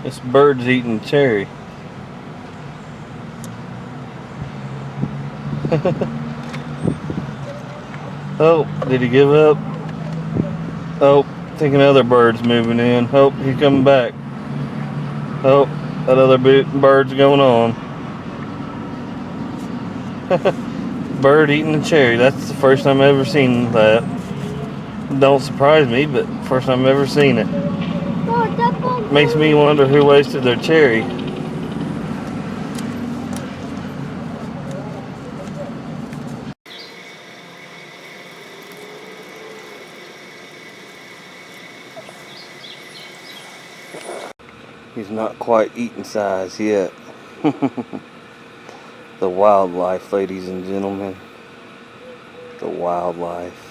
This bird's eating cherry. Oh, did he give up? Oh, think another bird's moving in. Oh, he's coming back. Oh, that other bird's going on. Bird eating a cherry. That's the first time I've ever seen that. Don't surprise me, but first time I've ever seen it. Makes me wonder who wasted their cherry. He's not quite eating size yet. The wildlife, ladies and gentlemen. The wildlife.